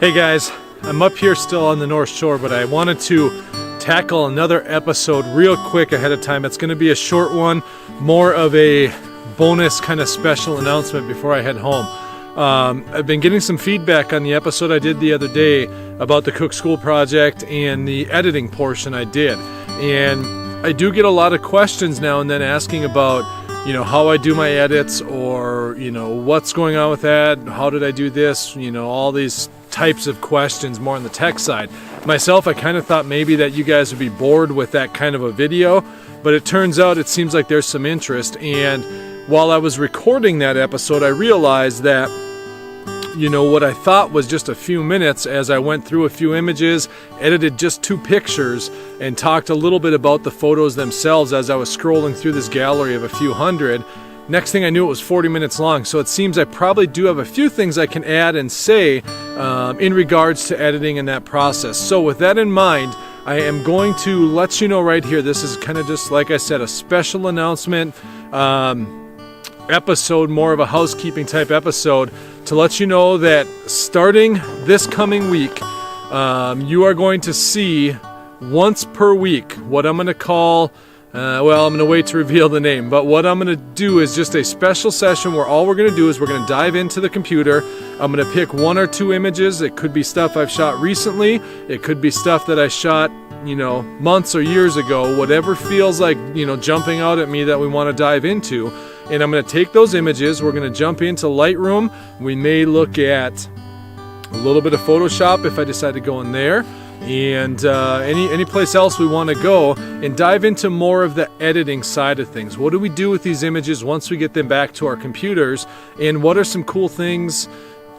Hey guys, I'm up here still on the North Shore, but I wanted to tackle another episode real quick ahead of time. It's going to be a short one, more of a bonus kind of special announcement before I head home. I've been getting some feedback on the episode I did the other day about the Cook School project and the editing portion I did. And I do get a lot of questions now and then asking about, how I do my edits, or, what's going on with that, how did I do this, all these types of questions more on the tech side. Myself, I kind of thought maybe that you guys would be bored with that kind of a video, but it turns out it seems like there's some interest. And while I was recording that episode, I realized that what I thought was just a few minutes, as I went through a few images, edited just 2 pictures, and talked a little bit about the photos themselves as I was scrolling through this gallery of a few hundred. Next thing I knew, it was 40 minutes long. So it seems I probably do have a few things I can add and say in regards to editing and that process. So with that in mind, I am going to let you know right here, this is kind of just, like I said, a special announcement episode, more of a housekeeping type episode, to let you know that starting this coming week, you are going to see once per week what I'm going to call, I'm going to wait to reveal the name, but what I'm going to do is just a special session where all we're going to do is we're going to dive into the computer. I'm going to pick 1 or 2 images. It could be stuff I've shot recently. It could be stuff that I shot, months or years ago, whatever feels like, jumping out at me that we want to dive into. And I'm going to take those images, we're going to jump into Lightroom. We may look at a little bit of Photoshop if I decide to go in there, and any place else we want to go, and dive into more of the editing side of things. What do we do with these images once we get them back to our computers, and what are some cool things,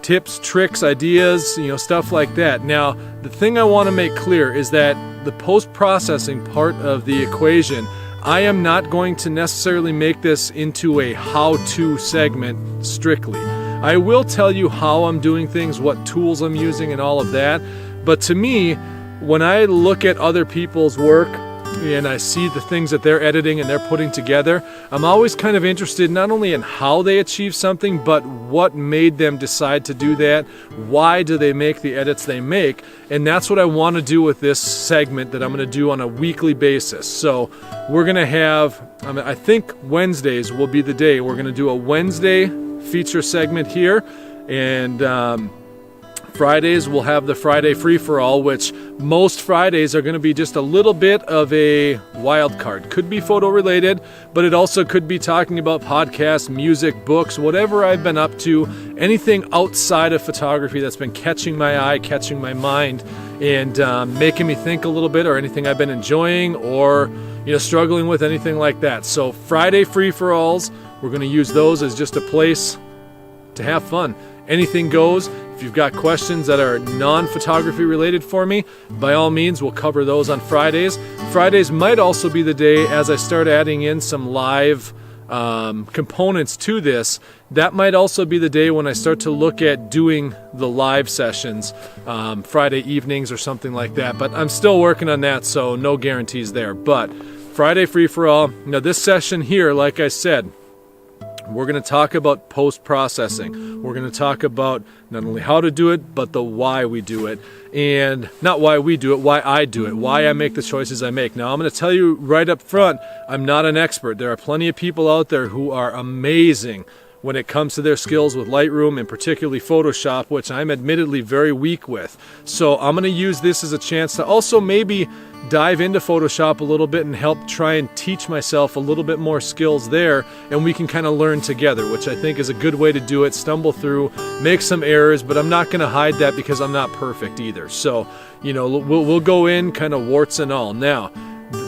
tips, tricks, ideas, stuff like that. Now, the thing I want to make clear is that the post-processing part of the equation, I am not going to necessarily make this into a how-to segment strictly. I will tell you how I'm doing things, what tools I'm using, and all of that. But to me, when I look at other people's work and I see the things that they're editing and they're putting together, I'm always kind of interested not only in how they achieve something, but what made them decide to do that. Why do they make the edits they make? And that's what I want to do with this segment that I'm going to do on a weekly basis. So we're going to have, I think Wednesdays will be the day. We're going to do a Wednesday feature segment here, and Fridays we'll have the Friday free-for-all, which most Fridays are going to be just a little bit of a wild card. Could be photo related, but it also could be talking about podcasts, music, books, whatever I've been up to, anything outside of photography that's been catching my eye, catching my mind, and making me think a little bit, or anything I've been enjoying or struggling with, anything like that. So Friday free-for-alls, we're going to use those as just a place to have fun. Anything goes. If you've got questions that are non-photography related for me, by all means, we'll cover those on Fridays. Fridays might also be the day, as I start adding in some live components to this, that might also be the day when I start to look at doing the live sessions, Friday evenings or something like that. But I'm still working on that, so no guarantees there. But Friday free-for-all. Now this session here, like I said, we're going to talk about post-processing. We're going to talk about not only how to do it, but the why we do it. And not why we do it, why I do it, why I make the choices I make. Now, I'm going to tell you right up front, I'm not an expert. There are plenty of people out there who are amazing when it comes to their skills with Lightroom, and particularly Photoshop, which I'm admittedly very weak with. So I'm going to use this as a chance to also maybe dive into Photoshop a little bit and help try and teach myself a little bit more skills there, and we can kind of learn together, which I think is a good way to do it. Stumble through, make some errors, but I'm not going to hide that because I'm not perfect either. So, we'll go in kind of warts and all. Now,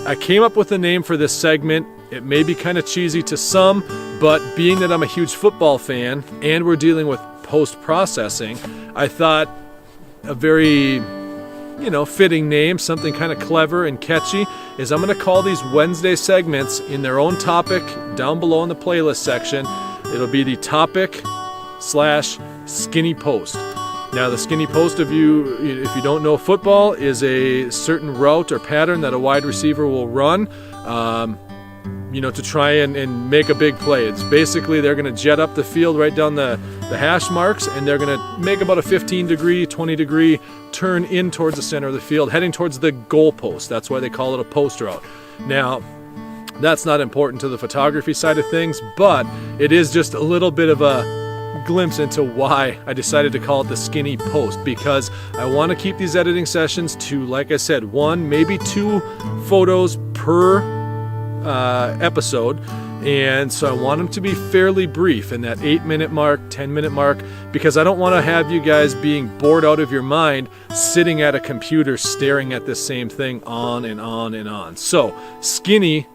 I came up with a name for this segment. It may be kind of cheesy to some, but being that I'm a huge football fan and we're dealing with post-processing, I thought a very fitting name, something kind of clever and catchy, is I'm going to call these Wednesday segments in their own topic down below in the playlist section. It'll be the topic/skinny post. Now, the skinny post, if you don't know football, is a certain route or pattern that a wide receiver will run. you know, to try and make a big play. It's basically they're going to jet up the field right down the hash marks, and they're going to make about a 15 degree, 20 degree turn in towards the center of the field, heading towards the goal post. That's why they call it a post route. Now, that's not important to the photography side of things, but it is just a little bit of a glimpse into why I decided to call it the skinny post, because I want to keep these editing sessions to, like I said, 1, maybe 2 photos per episode, and so I want them to be fairly brief in that 8-minute mark, 10-minute mark, because I don't want to have you guys being bored out of your mind sitting at a computer staring at this same thing on and on and on. So skinny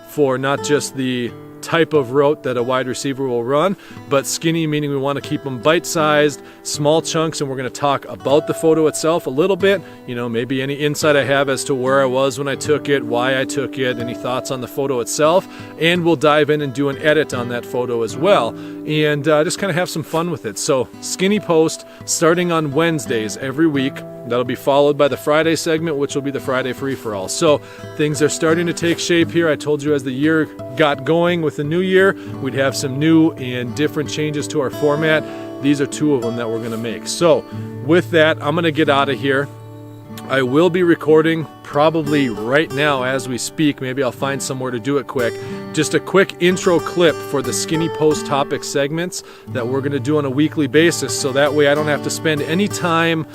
for not just the type of route that a wide receiver will run, but skinny meaning we want to keep them bite-sized, small chunks, and we're going to talk about the photo itself a little bit, you know, maybe any insight I have as to where I was when I took it, why I took it, any thoughts on the photo itself, and we'll dive in and do an edit on that photo as well, and just kind of have some fun with it. So skinny post starting on Wednesdays every week. That'll be followed by the Friday segment, which will be the Friday free-for-all. So things are starting to take shape here. I told you as the year got going with the new year, we'd have some new and different changes to our format. These are 2 of them that we're going to make. So with that, I'm going to get out of here. I will be recording probably right now as we speak. Maybe I'll find somewhere to do it quick. Just a quick intro clip for the skinny post topic segments that we're going to do on a weekly basis. So that way I don't have to spend any time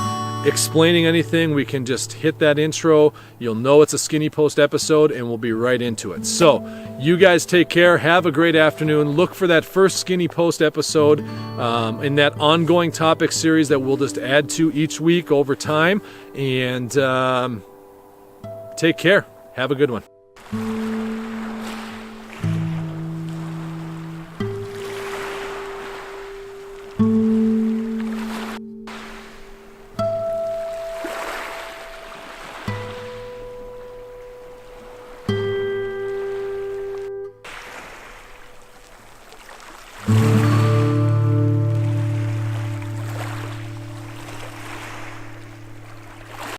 explaining anything. We can just hit that intro. You'll know it's a skinny post episode, and we'll be right into it. So you guys take care. Have a great afternoon. Look for that first skinny post episode in that ongoing topic series that we'll just add to each week over time. And take care. Have a good one.